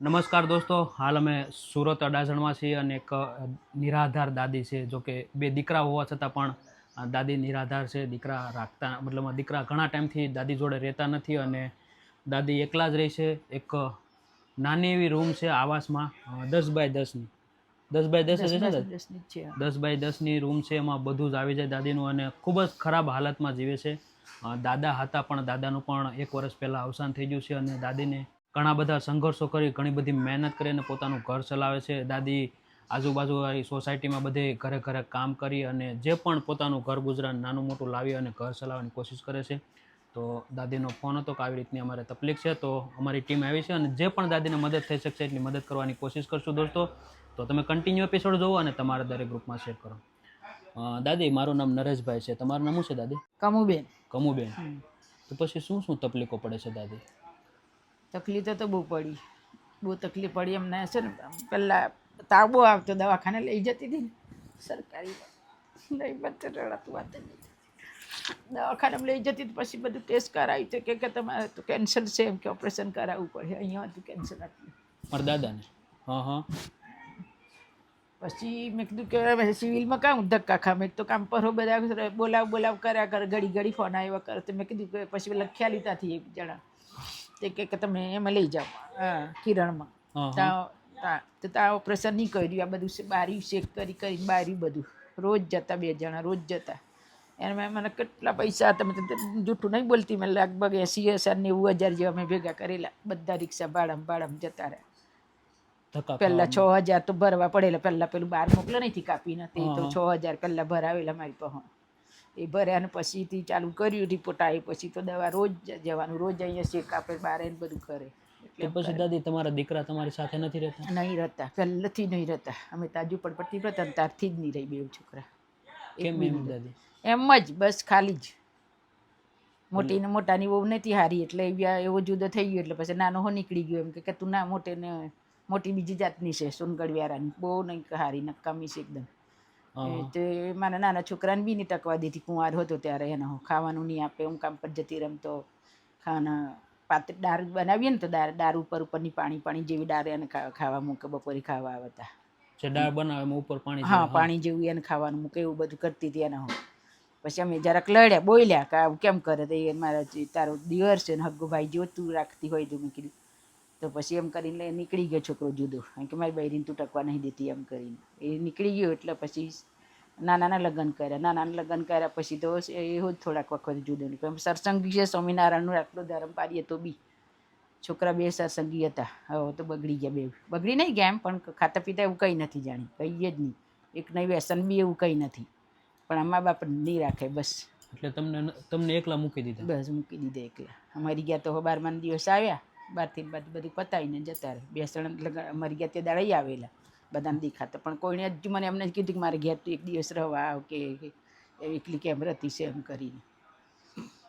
નમસ્કાર દોસ્તો, હાલ અમે સુરત અડાજણમાં છીએ અને એક નિરાધાર દાદી છે. જો કે બે દીકરા હોવા છતાં પણ દાદી નિરાધાર છે. દીકરા રાખતા મતલબ દીકરા ઘણા ટાઈમથી દાદી જોડે રહેતા નથી અને દાદી એકલા જ રહે છે. એક નાની એવી રૂમ છે આવાસમાં, 10x10ની 10x10 છે ને દાદી? 10x10ની રૂમ છે. એમાં બધું જ આવી જાય દાદીનું અને ખૂબ જ ખરાબ હાલતમાં જીવે છે. દાદા હતા પણ દાદાનું પણ 1 વર્ષ પહેલાં અવસાન થઈ ગયું છે અને દાદીને ઘણા બધા સંઘર્ષો કરી, ઘણી બધી મહેનત કરીને પોતાનું ઘર ચલાવે છે. દાદી આજુબાજુવાળી સોસાયટીમાં બધે ઘરે ઘરે કામ કરી અને જે પણ પોતાનું ઘર ગુજરાન નાનું મોટું લાવી અને ઘર ચલાવવાની કોશિશ કરે છે. તો દાદીનો ફોન હતો કે આવી રીતની અમારે તકલીફ છે, તો અમારી ટીમ આવી છે અને જે પણ દાદીને મદદ થઈ શકશે એટલી મદદ કરવાની કોશિશ કરશું દોસ્તો. તો તમે કન્ટિન્યુ એપિસોડ જોવો અને તમારા દરેક ગ્રુપમાં શેર કરો. દાદી, મારું નામ નરેશભાઈ છે. તમારું નામ શું છે દાદી? કમુબેન. કમુબેન. તો પછી શું શું તકલીફો પડે છે દાદી? તકલીફ તો બહુ પડી, બહુ તકલીફ પડી. એમને છે ને પહેલાં તાવ બહુ આવતો, દવાખાને લઈ જતી હતી ને સરકારી, નહીં બધે રડાતું વાત નહીં. દવાખાને લઈ જતી પછી બધું ટેસ્ટ કરાવ્યું તો કે તમારે તો કેન્સર છે, એમ કે ઓપરેશન કરાવવું પડે. અહીંયા હતું કેન્સર આટલું મારા દાદાને. હા. પછી મેં કીધું કે સિવિલમાં કામ ધક્કા ખામે, તો કામ પર બધા બોલાવ કર્યા કરે, ઘડી ફોન આવ્યા કરે. તો મેં કીધું કે પછી પેલા ખ્યાલી ત્યાંથી એક જણા તે કે તમે એમાં લઈ જાઓ, કિરણમાં. ત્યાં ઓપરેશન નહીં કર્યું, આ બધું બારી શેક કરી બારી બધું રોજ જતા, 2 જણા રોજ જતા. એને મેં મને કેટલા પૈસા હતા, મેં જૂઠું નહીં બોલતી, મેં લગભગ 80,000-90,000 જેવા મેં ભેગા કરેલા. બધા રિક્ષા ભાડામાં જતા રહ્યા. પહેલાં 6,000 તો ભરવા પડેલા. પહેલાં પેલું બહાર મોકલો નહીં કાપી નથી, તો 6,000 પહેલાં ભરાવેલા મારી પાસે. એ ભર્યા અને પછીથી ચાલુ કર્યું. રિપોર્ટ આવી પછી તો દવા રોજ જવાનું, રોજ અહીંયા શેક આપે, બહાર એને બધું કરે. એટલે પછી દાદી તમારા દીકરા તમારી સાથે નથી રહેતા? નહીં રહેતા, પહેલેથી નહીં રહેતા. અમે તાજુ પડપટ્ટી રહેતા ને ત્યારથી જ નહીં રહી બે છોકરા. કેમ એમ દાદી? એમ જ બસ ખાલી જ. મોટાની બહુ નથી હારી, એટલે એવો જુદો થઈ ગયો. એટલે પછી નાનો હો નીકળી ગયો, એમ કે તું ના મોટી બીજી જાતની છે, સોનગઢવાળાની, બહુ નહીં હારી, નકામી છે એકદમ. તો મારા નાના છોકરાને બી નહીં ટકવા દેતી. કુંવાર હતો ત્યારે એને ખાવાનું નહીં આપે. હું કામ પર જતી રમતો, ખાના દાળ બનાવીએ ને તો દાળ ઉપરની પાણી જેવી દાળ એને ખાવા મૂકે. બપોરે ખાવા આવતા દાળ બનાવે ઉપર પાણી, હા, પાણી જેવું એને ખાવાનું મૂકે, એવું બધું કરતી હતી એને. પછી અમે જરાક લડ્યા, બોલ્યા કે આવું કેમ કરે? તો એ મારા તારો દિયર છે ને હગ્ગો ભાઈ, જો તું રાખતી હોય તો. મેં કીધું તો પછી એમ કરીને નીકળી ગયો છોકરો જુદો, કારણ કે મારી બૈરીને તું ટકવા નહીં દેતી એમ કરીને. એ નીકળી ગયો એટલે પછી નાનાના લગ્ન કર્યા. પછી તો એવું જ થોડાક વખત જુદો નીકળ્યો. સત્સંગી છે, સ્વામિનારાયણનું આટલો ધર્મ પાડીએ તો બી છોકરા 2 સત્સંગી હતા. હવે તો બગડી ગયા, 2 બગડી નહીં ગયા એમ, પણ ખાતા પીતા એવું કંઈ નથી જાણી, કહીએ જ નહીં. એક નહીં વ્યસન બી એવું કંઈ નથી, પણ આ મા બાપ નહીં રાખે બસ. એટલે તમને એકલા મૂકી દીધા? બસ મૂકી દીધા એકલા. અમારી ગયા તો 12મા દિવસ આવ્યા, 12થી બધું પતાવીને જતા રહે. 2 જણ એટલે અમારી ગયા તે દાડા આવેલા, બધાને દેખાતા. પણ કોઈને હજુ મને એમને કીધું કે મારે ઘેર તો 1 દિવસ રહેવા આવ, કે એકલી કેમ રહેતી છે એમ કરીને.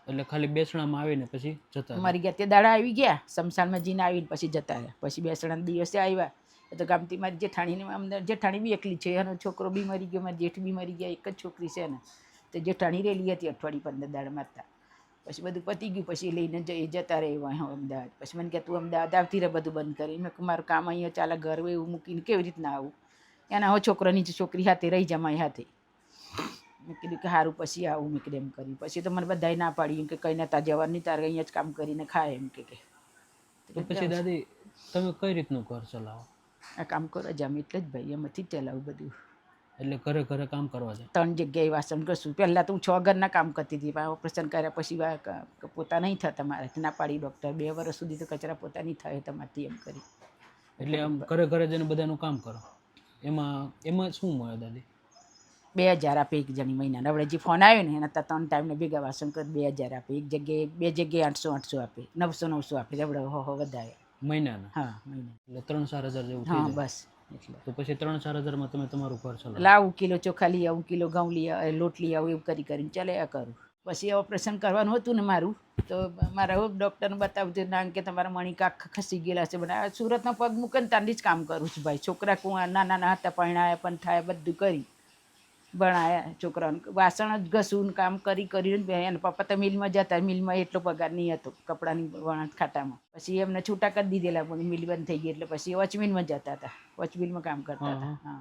એટલે ખાલી બેસણામાં આવીને પછી જતા? મારી ગયા તે દાડા આવી ગયા, શમશાનમાં જઈને આવીને પછી જતા રહ્યા. પછી બેસણાના દિવસે આવ્યા તો ગામથી મારી જેઠાણીને, અમને જેઠાણી બી એકલી છે, એનો છોકરો બી મરી ગયો, મારી જેઠ બી મરી ગયા, એક જ છોકરી છે ને. તો જેઠાણી રેલી હતી અઠવાડિયે 15 દાડા મારતા. પછી બધું પતી ગયું, પછી લઈને જતા રહે અમદાવાદ. પછી મને કે તું અમદાવાદ આવતી રહે બધું બંધ કરી. મેં મારું કામ અહીંયા ચાલે, ઘર એવું મૂકીને કેવી રીતના આવું? એના હો છોકરાની છોકરી હાથે રહી જમાઈ હાથે. મેં કીધું કે સારું પછી આવું. મેં કીધું એમ કરી. પછી તો મને બધાએ ના પાડી કે કંઈ નતા જવાનું, નહીં તારે અહીંયા જ કામ કરીને ખાય એમ કે. પછી દાદી તમે કઈ રીતનું ઘર ચલાવો? આ કામ કરો જ અમે, એટલે જ ભાઈ એમાંથી જ ચલાવું બધું. એટલે ઘરે ઘરે કામ કરવા જાય? 3 જગ્યાએ વાસણ ઘસું. પહેલાં તો હું 6 ઘરના કામ કરતી હતી, પણ ઓપરેશન કર્યા પછી પોતા નહીં થતા મારાથી, ના પાડી ડૉક્ટર. 2 વર્ષ સુધી તો કચરા પોતા નહીં થાય તમારથી એમ કરી. એટલે આમ ઘરે ઘરે જઈને બધાનું કામ કરો? એમાં શું મળે દાદી? 2,000 આપે એક જણી મહિનાના. હવે જે ફોન આવ્યો ને એના 3 ટાઈમને ભેગા વાસણ કરી 2,000 આપે. એક જગ્યાએ 2 જગ્યાએ 800 આપે, 900 આપે. આપણે વધારે મહિનાના? હા, મહિના. એટલે 3-4 હજાર જેવું? હા બસ. એટલે તો પછી 3-4 હજારમાં તમે તમારું ઘર ચલાવો? લાવું કિલો ચોખા લઈ આવું, કિલો ઘઉં લઈ આવું, લોટ લઈ આવું, એવું કરીને ચાલ્યા કરું. પછી ઓપરેશન કરવાનું હતું ને મારું, તો મારા ડૉક્ટરને બતાવતું ના કે તમારા મણિકા ખસી ગયેલા છે. બધા સુરતમાં પગ મૂકે ને ત્યાંથી જ કામ કરું છું ભાઈ. છોકરા નાના હતા, પરણાયા પણ થાય, બધું કરી ભણાયા છોકરાઓને વાસણ જ ઘસું ને કામ કરીને એના પપ્પા તો મિલમાં જતા મિલમાં એટલો પગાર નહીં હતો કપડાની વણાટ ખાટામાં પછી એમને છૂટા કરી દીધેલા પણ મિલ બંધ થઈ ગઈ એટલે પછી વોચમિલમાં જતા હતા વોચમિલમાં કામ કરતા હતા હા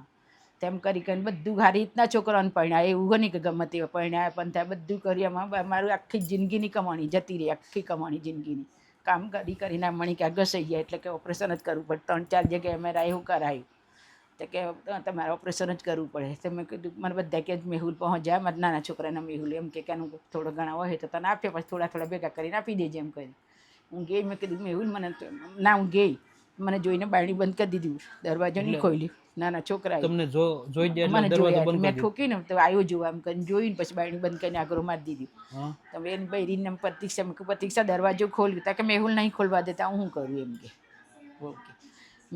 તેમ કરીને બધું સારી રીતના છોકરાઓને પરણ્યા એવું નહીં કે ગમે તેવા પરણ્યા પણ ત્યાં બધું કરી એમાં મારું આખી જિંદગીની કમાણી જતી રહી આખી કમાણી જિંદગીની કામ કરીને મણી ક્યાં ઘસાઈ ગયા એટલે કે ઓપરેશન જ કરવું પડે 3-4 જગ્યાએ અમે એવું કરાયું તો કે તમારે ઓપરેશન જ કરવું પડે તો મેં કીધું મને બધા કે મેહુલ પહોંચ્યા મારા નાના છોકરાના મેહુલ એમ કે એનું થોડો ઘણા હોય તો તને આપ્યો પછી થોડા ભેગા કરીને આપી દેજે એમ કરી હું ગઈ મેં કીધું મેહુલ મને ના હું ગઈ મને જોઈને બાયણી બંધ કરી દીધી દરવાજો નહીં ખોલ્યો નાના છોકરા તમને જોઈ મને જોયા મેં ઠોકીને તો આવ્યો જોવા એમ કરીને જોઈને પછી બાયણી બંધ કરીને આગળ મારી દીધી તમે એની બૈરીને પ્રતીક્ષા દરવાજો ખોલ્યું તા કે મેહુલ નહીં ખોલવા દેતા હું કરું એમ કે ઓકે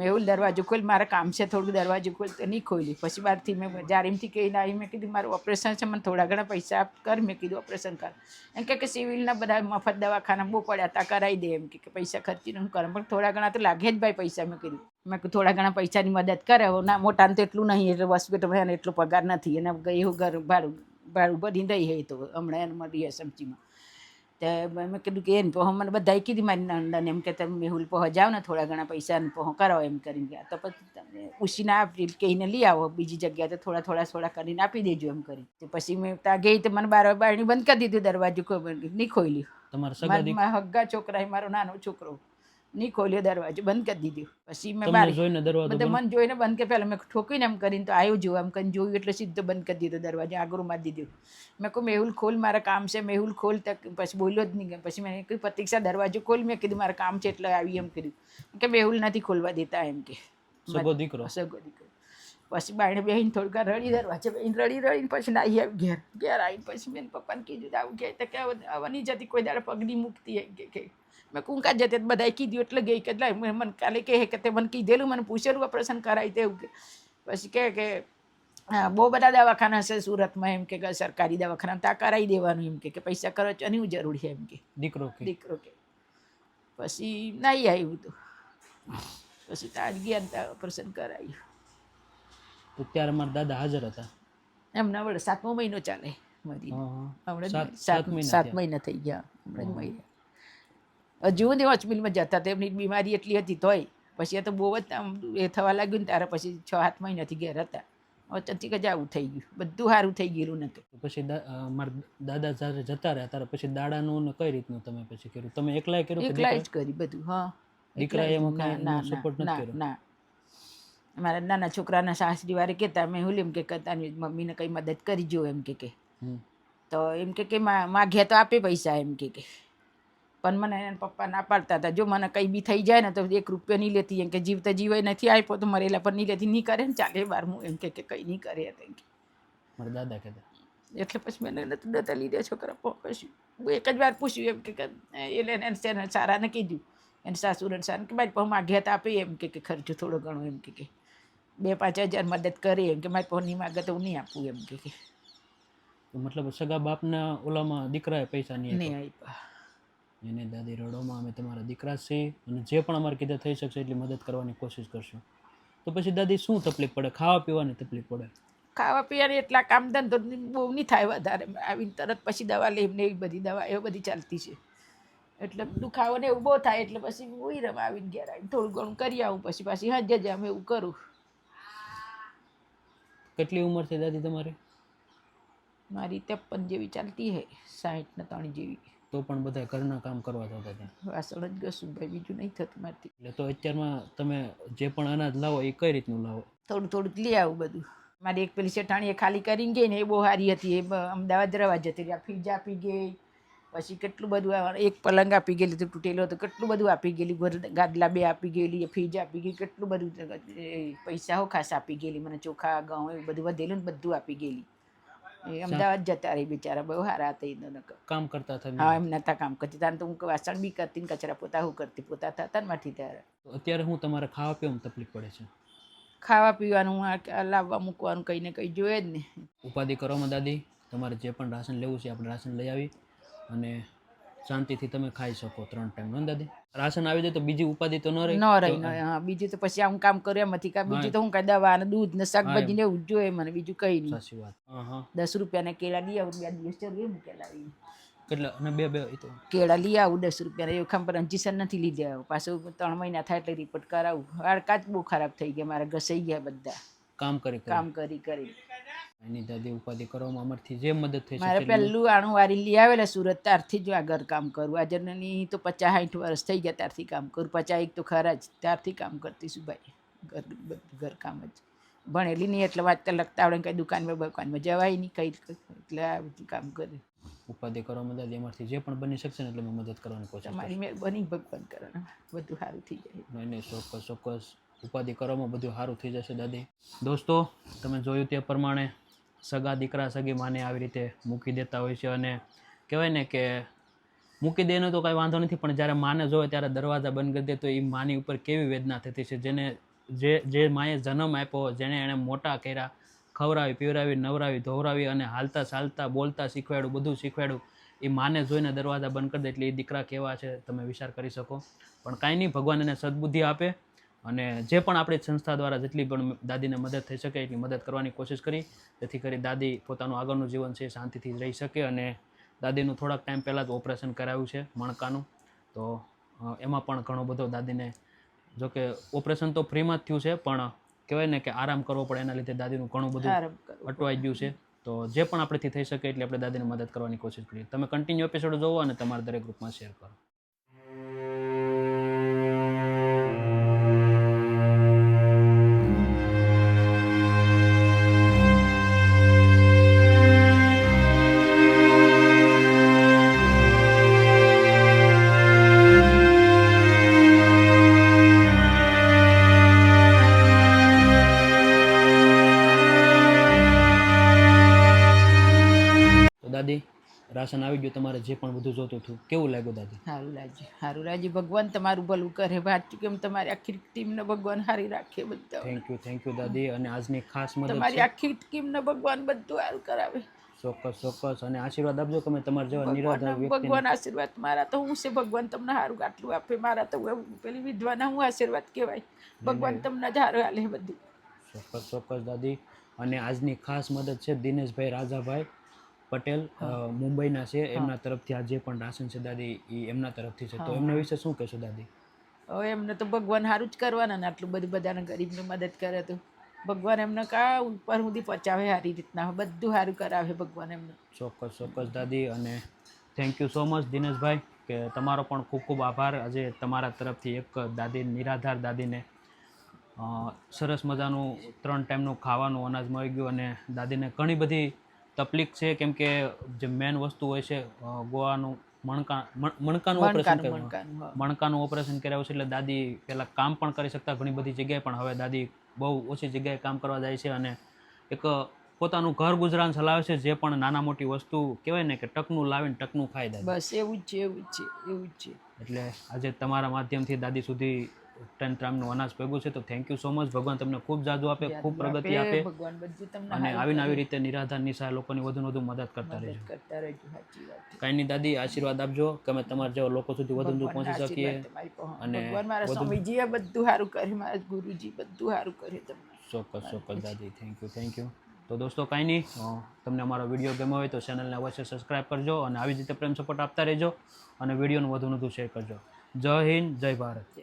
મેહુલ દરવાજો ખોલ મારે કામ છે થોડું દરવાજો ખોલ તો નહીં ખોલી પછી બહારથી મેં જારીમથી કહીને આવી મેં કીધું મારું ઓપરેશન છે મને થોડા ઘણા પૈસા આપ કર મેં કીધું ઓપરેશન કર એમ કે સિવિલના બધા મફત દવાખાના બહુ પડ્યા તા કરાવી દે એમ કે પૈસા ખર્ચીને હું કરું પણ થોડા ઘણા તો લાગે જ ભાઈ પૈસા મેં કીધું થોડા ઘણા પૈસાની મદદ કરે ના મોટાને તો એટલું નહીં એટલે હોસ્પિટલમાં એને એટલો પગાર નથી એને એવું ઘર ભાડું ભરી દઈ હોય તો હમણાં એને મળી સમજીમાં તો મેં કીધું કે એને પહોં મને બધાએ કીધી મારી નંદન એમ કે તમે મેહુલ પહોં જાઓ ને થોડા ઘણા પૈસાને પહોં કરાવો એમ કરીને ગયા તો પછી તમે ઉછીને આપી કહીને લઈ આવો બીજી જગ્યાએ તો થોડા કરીને આપી દેજો એમ કરી તો પછી મેં ત્યાં ગઈ તો મને બારણી બંધ કરી દીધું દરવાજો નહીં ખોલ્યું મારા હગ્ગા છોકરા મારો નાનો છોકરો નહીં ખોલ્યો દરવાજો બંધ કરી દીધું પછી મેં બધા મન જોઈને બંધ કે પહેલાં મેં ઠોકીને એમ કરીને તો આવ્યો જોવા એમ કરીને જોયું એટલે સીધો બંધ કરી દીધો દરવાજો આગળ મારી દીધું મેં કહું મેહુલ ખોલ મારા કામ છે મેહુલ ખોલ તક પછી બોલ્યો જ નહીં પછી મેં કીધું પ્રતીક્ષા દરવાજો ખોલ મેં કીધું મારા કામ છે એટલે આવી એમ કીધું કે મેહુલ નથી ખોલવા દેતા એમ કે સગો દીકરો પછી બાયણે બેહીને થોડીક રડી દરવાજે બેહીને રડીને પછી નાહી આવી ઘેર આવીને પછી મેં પપ્પાને કીધું આવું કે તો કે હવે નહીં જતી કોઈ દાડે પગની મૂકતી કે મેં કુંકા જતે બધાએ કીધું એટલે ગઈ કે મને કાલે કહે કે તે મને કીધેલું મને પૂછેલું ઓપરેશન કરાવી તેવું કે પછી કે બહુ બધા દવાખાના છે સુરતમાં એમ કે સરકારી દવાખાના ત્યાં કરાવી દેવાનું એમ કે પૈસા ખર્ચવાની હું જરૂર છે એમ કે દીકરો કે પછી નહીં આવ્યું તો પછી ત્યાં ગયા ત્યાં ઓપરેશન કરાવ્યું તો ત્યારે મારા દાદા હાજર હતા એમના વડે 7મો મહિનો ચાલે મારી હમણાં 7 મહિના થઈ ગયા હમણાં મહિના હજુ ને હોસ્પિટલમાં જતા તો એમની બીમારી એટલી હતી તોય પછી એ તો બહુ જ એ થવા લાગ્યું ને ત્યારે પછી 6-7 મહિનાથી ઘેર હતા અચાનક જ આવું થઈ ગયું બધું સારું થઈ ગયેલું ને પછી મારા દાદા જ્યારે જતા રહ્યા ત્યારે પછી દાડાનું ને કઈ રીતનું તમે પછી કર્યું તમે એકલા જ કરી બધું હા દીકરા એમાં સપોર્ટ નથી કર્યો ના મારા નાના છોકરાના સાસરી વાળે કહેતા મેં હુલીમ કે તારી મમ્મીને કંઈ મદદ કરી જો એમ કે તો એમ કે માગ્યા તો આપે પૈસા એમ કે પણ મને એના પપ્પા ના પાડતા હતા જો મને કંઈ બી થઈ જાય ને તો 1 રૂપિયો નહીં લેતી એમ કે જીવતા જીવાય નથી આપ્યો તો મરેલા પર નહીં લેતી નહીં કરે ને ચાલે બારમું એમ કે કંઈ નહીં કરે એમ કે મારા દાદા કહેતા એટલે પછી મેં નતા લીધા છોકરા પહોંચ્યું હું એક જ વાર પૂછ્યું એમ કે એને સારાને કીધું એને સાસુને સારા કે મારી પાસે માગ્યા તો આપે એમ કે ખર્ચો થોડો ઘણો એમ કે 2-5 હજાર મદદ કરે એમ કે મારી પાસે નહીં માગે તો હું નહીં આપું એમ કે મતલબ સગા બાપના ઓલામાં દીકરાએ પૈસા નહીં આપ્યા એને દાદી રડોમાં અમે તમારા દીકરા છીએ અને જે પણ અમારે કીધે થઈ શકશે એટલી મદદ કરવાની કોશિશ કરશું તો પછી દાદી શું તકલીફ પડે ખાવા પીવાની તકલીફ પડે ખાવા પીવાની એટલા કામ ધંધો બહુ નહીં થાય વધારે આવીને તરત પછી દવા લઈને એવી બધી દવા એવી બધી ચાલતી છે એટલે દુખાવો ને એવું બહુ થાય એટલે પછી હું રમ આવીને ઘેર આવીને થોડું ઘણું કરી આવું પછી પાછી હાજર જ અમે એવું કરું કેટલી ઉંમર છે દાદી તમારી મારી 53 જેવી ચાલતી હે 63 જેવી તો પણ બધા ઘરના કામ કરવા જતા ત્યાં વાસણ જ ઘસું ભાઈ બીજું નહીં થતું મારથી એટલે તો અત્યારમાં તમે જે પણ અનાજ લાવો એ કઈ રીતનું લાવો થોડું લઈ આવું બધું મારી એક પેલી શેઠાણીએ ખાલી કરીને ગઈ ને એ બહુ સારી હતી એ અમદાવાદ રવા જતી રહી ફ્રીજ આપી ગઈ પછી કેટલું બધું એક પલંગ આપી ગયેલી તો તૂટેલો હતો કેટલું બધું આપી ગયેલી ગાદલા 2 આપી ગયેલી ફ્રીજ આપી ગઈ કેટલું બધું પૈસા ખાસ આપી ગયેલી મને ચોખા ઘઉં એવું બધું વધેલું ને બધું આપી ગયેલી અમદાવાદ જતા રહી બિચારા બહુ સારા હતા કામ કરતા હતા હા એમ નતા કામ કરતી ત્યારે તો હું વાસણ બી કરતી ને કચરા પોતા હું કરતી પોતા થતા ને માંથી ત્યારે અત્યારે હું તમારે ખાવા પીવામાં તકલીફ પડે છે ખાવા પીવાનું લાવવા મૂકવાનું કંઈ ને કંઈ જોઈએ જ ને ઉપાધિ કરવામાં દાદી તમારે જે પણ રાશન લેવું છે આપણે રાશન લઈ આવી અને શાંતિથી તમે ખાઈ શકો 3 ટાઈમ. દાદી રાશન આવી જાય તો બીજી ઉપાધિ તો ન રહી. ન રહી હા, બીજું તો પછી હું કામ કરું એમાંથી કાંઈ બીજું તો હું કાંઈ દવા ને દૂધ ને શાકભાજી ને એવું જ જોઈએ મને, બીજું કંઈ નહીં. સાચી વાત. હા હા. 10 રૂપિયાના કેળા લઈ આવું, 2 દિવસ જરૂર મૂકેલા આવી કેટલા અને બે એ તો કેળા લઈ આવું 10 રૂપિયાના, એવું ખામ પર ઇન્જેક્શન નથી લીધા, પાછું 3 મહિના થાય એટલે રિપોર્ટ કરાવું. હાડકા જ બહુ ખરાબ થઈ ગયા મારા, ઘસાઈ ગયા બધા કામ કરી કામ કરી કરી. એની દાદી ઉપાધિ કરવામાં અમારથી જે મદદ થઈ મારે શકે. પહેલું આણું વારી લઈ આવેલા સુરત, ત્યારથી જ આ ઘર કામ કરું. આજની તો 50-60 વર્ષ થઈ ગયા ત્યારથી કામ કરું, 51 તો ખરા જ, ત્યારથી કામ કરતી છું ભાઈ, ઘર કામ જ. ભણેલી નહીં એટલે વાંચતા લખતા આવડે, કંઈ દુકાનમાં જવાય નહીં કંઈ, એટલે આ બધું કામ કરે. ઉપાધિ કરવામાં દાદી અમારથી જે પણ બની શકશે ને એટલે અમે મદદ કરવાની કોશિશ તમારી મહેરબાની ભગવાન કરે, બધું સારું થઈ જાય. નહીં ચોક્કસ ઉપાધિ કરવામાં બધું સારું થઈ જશે દાદી. દોસ્તો તમે જોયું તે પ્રમાણે સગા દીકરા સગી માને આવી રીતે મૂકી દેતા હોય છે, અને કહેવાય ને કે મૂકી દેને તો કાંઈ વાંધો નથી, પણ જ્યારે માને જોવે ત્યારે દરવાજા બંધ કરી દે તો એ માની ઉપર કેવી વેદના થતી છે. જેને જે માએ જન્મ આપ્યો, જેને એણે મોટા કર્યા, ખવડાવી પીવડાવી નવરાવી ધોવરાવી અને હાલતા ચાલતા બોલતા શીખવાડ્યું, બધું શીખવાડ્યું, એ માને જોઈને દરવાજા બંધ કરી દે એટલે એ દીકરા કેવા છે તમે વિચાર કરી શકો. પણ કાંઈ નહીં, ભગવાન એને સદબુદ્ધિ આપે, અને જે પણ આપણી સંસ્થા દ્વારા જેટલી પણ દાદીને મદદ થઈ શકે એટલી મદદ કરવાની કોશિશ કરી, જેથી કરી દાદી પોતાનું આગળનું જીવન છે શાંતિથી રહી શકે. અને દાદીનું થોડાક ટાઈમ પહેલાં જ ઓપરેશન કરાવ્યું છે મણકાનું, તો એમાં પણ ઘણો બધો દાદીને, જોકે ઓપરેશન તો ફ્રીમાં જ થયું છે, પણ કહેવાય ને કે આરામ કરવો પડે, એના લીધે દાદીનું ઘણું બધું અટવાઈ ગયું છે. તો જે પણ આપણેથી થઈ શકે એટલે આપણે દાદીને મદદ કરવાની કોશિશ કરીએ. તમે કન્ટિન્યુ એપિસોડ જોવો અને તમારા દરેક ગ્રુપમાં શેર કરો. દાદી રાશન આવી ગયું, તમારે જે પણ બધું જોતું હતું, કેવું લાગ્યું દાદી? સારું લાગ્યું. ભગવાન તમારું ભલું કરે, વાત કેમ તમારી આખી ટીમને ભગવાન સારી રાખે બધા. થેન્ક યુ દાદી. અને આજની ખાસ મદદ તમારી આખી ટીમને ભગવાન બધું સારું કરાવે. ચોક્કસ. અને આશીર્વાદ આપજો કે તમારા જેવા નિરાધાર વ્યક્તિ. ભગવાન આશીર્વાદ, મારા તો હું છે, ભગવાન તમને સારું આટલું આપે, મારા તો પેલી વિધવાના હું આશીર્વાદ કહેવાય, ભગવાન તમને સારું હાલે બધું. ચોક્કસ દાદી. અને આજની ખાસ મદદ છે દિનેશભાઈ રાજાભાઈ પટેલ, મુંબઈના છે, એમના તરફથી આ જે પણ રાશન છે દાદી એ એમના તરફથી છે. તો એમના વિશે શું કહેશો દાદી? હવે એમને તો ભગવાન સારું જ કરવાના ને, આટલું બધું બધાને ગરીબને મદદ કરે તો ભગવાન એમને કા ઉપર સુધી પહોંચાવે સારી રીતના, બધું સારું કરાવે ભગવાન એમને. ચોક્કસ દાદી. અને thank you so much Dineshbhai, કે તમારો પણ ખૂબ ખૂબ આભાર. આજે તમારા તરફથી એક દાદી, નિરાધાર દાદીને સરસ મજાનું 3 ટાઈમનું ખાવાનું અનાજ મળી ગયું. અને દાદીને ઘણી બધી તકલીફ છે, કેમ કે જે મેન વસ્તુ હોય છે ગોવાનું મણકાનું ઓપરેશન કરાવ્યું છે, એટલે દાદી પહેલાં કામ પણ કરી શકતા ઘણી બધી જગ્યાએ, પણ હવે દાદી બહુ ઓછી જગ્યાએ કામ કરવા જાય છે, અને એક પોતાનું ઘર ગુજરાન ચલાવે છે. જે પણ નાના મોટી વસ્તુ કહેવાય ને કે ટકનું લાવીને ટકનું ખાઈ દાદી. બસ એવું જ છે. એટલે આજે તમારા માધ્યમથી દાદી સુધી 10 ગ્રામનું અનાજ ભેગું છે. તો થેન્ક યુ સો મચ. ભગવાન તમને ખૂબ જાજુ આપે, ખૂબ પ્રગતિ આપે, અને આવીને આવી રીતે નિરાધાર નિસહાય લોકોની વધુ મદદ કરતા રહેજો. કાંઈ નહીં દાદી, આશીર્વાદ આપજો કે અમે તમારા જેવા લોકો સુધી વધુ પહોંચી શકીએ. અને સ્વામીજી બધું સારું કરે, મારા ગુરુજી બધું સારું કરે તમને. ચોક્કસ દાદી. Thank you. તો દોસ્તો કાંઈ નહીં, તમને અમારો વિડીયો ગમ્યો હોય તો ચેનલને અવશ્ય સબસ્ક્રાઈબ કરજો, અને આવી જ રીતે પ્રેમ સપોર્ટ આપતા રહેજો, અને વિડીયોનું વધુ શેર કરજો. જય હિન્દ, જય ભારત.